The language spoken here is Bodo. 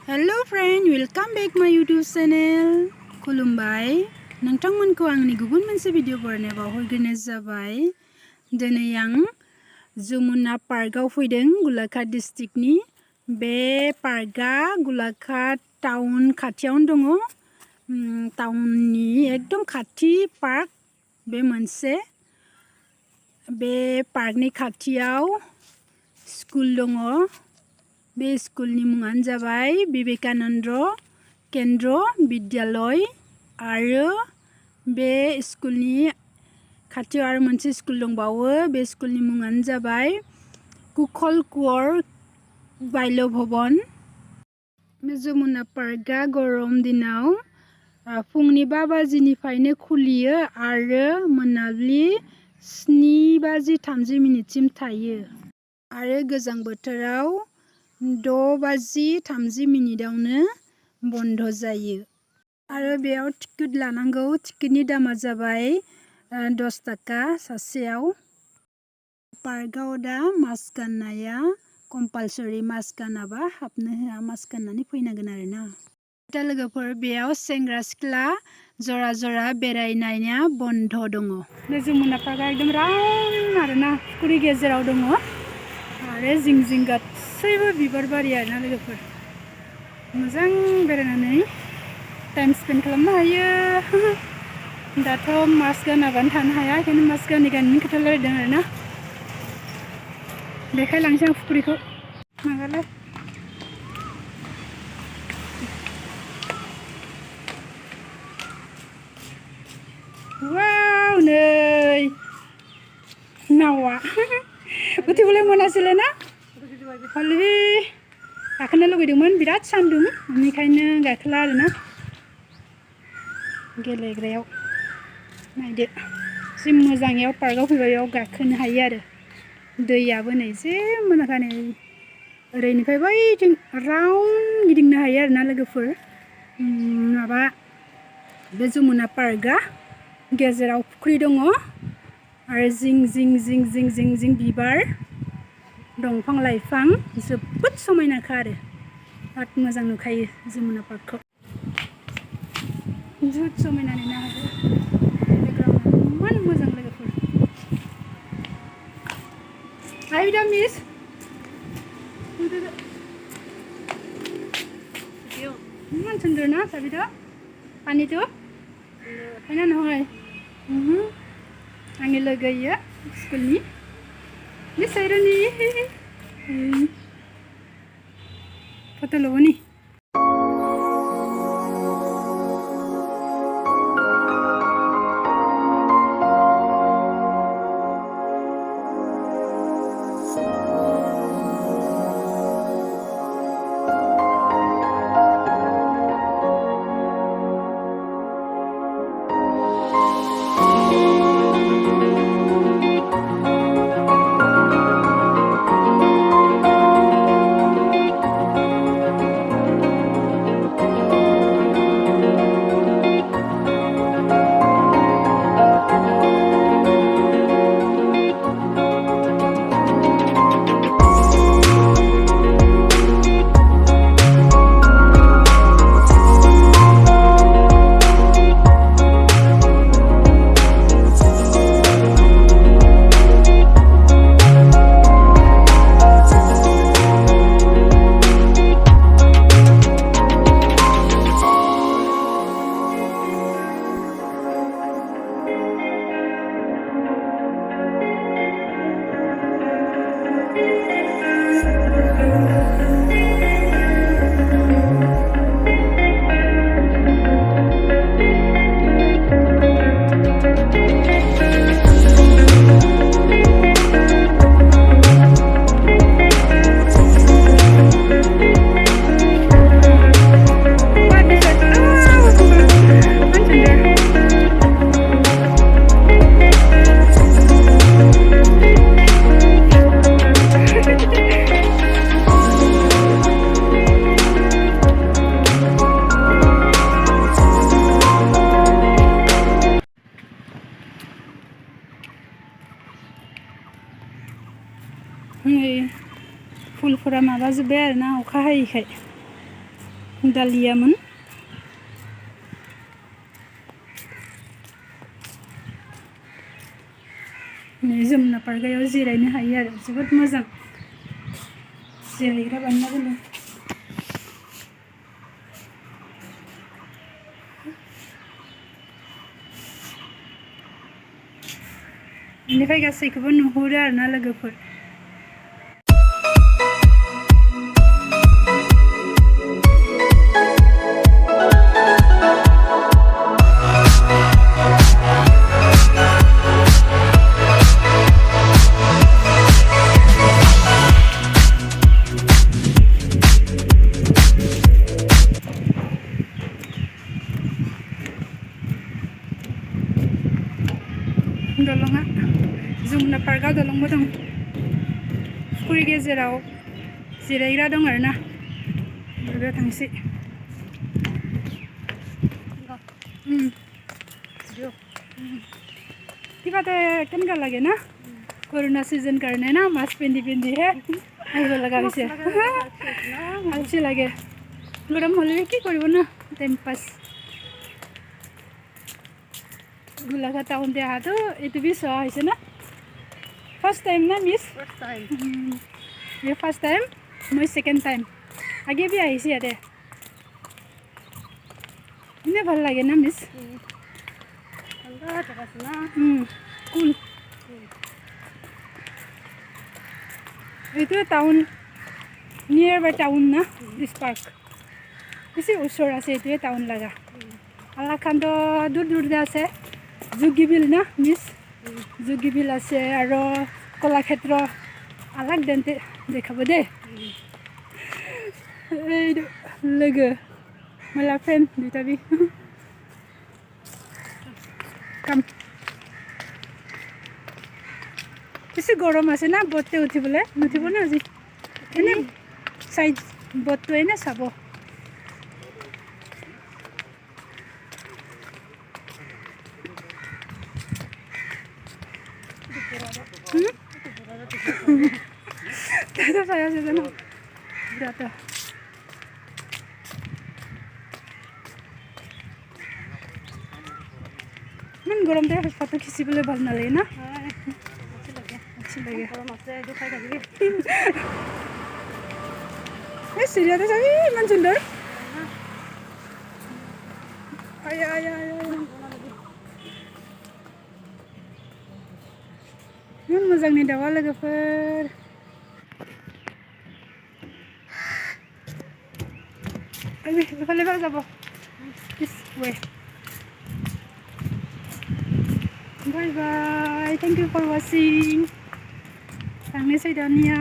Hello friend, welcome back my YouTube channel. खुलुमबाय नोंथांमोनखौ आंनि गुबुन मोनसे भिडिअ बरनाय बावहरग्रोनाय जाबाय। दिनै आं जमुना पार्कआव फैदों गलाघाट डिस्ट्रिक्टनि। बे पार्कआ गलाघाट टाउन खाथियावनो दङ। टाउननि एकदम खाथि पार्क बे मोनसे। बे पार्कनि खाथियाव स्कुल दङ। बे स्कुलनि मुङानो जाबाय विवेकानन्द केन्द्र विद्यालय आरो बे स्कुलनि खाथियाव आरो मोनसे स्कुल दंबावो। बे स्कुलनि मुङानो जाबाय कुशल कुंवर बाल्य भवन। बे जमुना पार्कआ गरम दिनाव फुंनि 5 बाजिनिफ्रायनो खुलियो आरो मोनाबिलि 7:30 थायो आरो गोजां बोथोराव 6:30 बन्द जायो आरो बेयाव टिकेट लानांगौ। टिकेटनि दामा जाबाय 10 थाखा सासेयाव। पार्कआव दा मास्क गाननाया कम्पालसरि। मास्क गानाबा हाबनो होआ। मास्क गाननानै फैनांगोन आरोना। दा लोगोफोर बेयाव सेंग्रा सिख्ला जरा जरा बेरायनाया बन्द दङ। बे जमुना पार्कआ एकदम राउन्ड आरोना फुख्रि गेजेराव दङ आरो जिं जिं गासैबो बिबार बारि आरोना लोगोफोर। मोजां बेरायनानै टाइम स्पेन्ड खालामनो हायो। दाथ' मास्क गानाबानो थानो हाया, बेखायनो मास्क गानैनि खोथा रायलायदों आरोना। देखायलांसै आं फुख्रिखौ। माबालाय वाव नै नावा उथिबोलाय मोनासैलाय ना हलि गाखोनो लुगैदोंमोन। बिराद सान्दुं बेनिखायनो गाखोला आरोना। गेलेग्रायाव नायदो जि मोजाङैयाव पार्कआव फैबा बेयाव गाखोनो हायो आरो। दैयाबो नै जे मोजांखा नै ओरैनिफ्राय बैथिं राउन्ड गिदिंनो हायो आरोना लोगोफोर। माबा बे जमुना पार्कआ गेजेराव फुख्रि दङ आरो जिं जिं जिं जिं जिं जिं बिबार दंफां लाइफां जोबोद समायनाखा आरो बिराद मोजां नुखायो जमुना पार्कखौ। जोबोद समायना नुनो हायो। बेकग्राउन्डआ इमान मोजां लोगोफोर। आइदा मिस ইমান সুন্দর না ছবিটা। পানিটো হয় না নহয়? आंनि लोगो इयो स्कुलनि बे साइडनि फट' लब'नि। फुलफोरा माबाजोब्बाय आरोना अखा हायैखाय दालियामोन जमुना पार्कआव जिरायनो हायो आरो जोबोद मोजां जिरायग्रा बानायना दोनदों बेनिफ्राय गासैखौबो नुहुरो आरोना लोगोफोर दलंआ जमुना पार्कआव दलंबो दं फुख्रि गेजेराव जिरायग्रा दं आरोना बेयाव थांसै किबा तो केनेका लगे ना कोरोना सीजन करने ना मास्क पिंधि पिंधि है আহিব লগা হৈছে अच्छी लगे गरम हले कि কৰিব ना टाइम पास गोलाघाट टाउन दे आहा तो एटु भी सहा হৈছে ना फर्स्ट टाइम ना मिस फर्स्ट टाइम ये फर्स्ट टाइम मैं सेकेंड टाइम आगे भी আহিছে याते इने ভাল লাগে ना मिस ठंडा जगह আছে ना कूल एटु टाउन नियर बाय टाउन ना दिस पार्क बेसि उसर আছে एटु टाउन लगा आलाखान तो दूर दूर दे আছে जुगिबिल ना मिस जुगिबिल আছে আৰু কলাক্ষেত্ৰ अलग देनते देखाबो दे এই लोगो मला फ्रेंड दुटा बि কাম बेसि गरम আছে ना बते उठिबले नुठिब ना আজি एने साइड बतটো एने চাব saya sudah nak berata. Man gorom deh foto kisi boleh bal nale na. अच्छी लगे. गोरम आसे जो खाई लगे. Serius tu sabi man sundar. Ayah. Man mazang ni dawa lagi per. Level যাব this way bye bye thank you for watching थांनोसै दानिया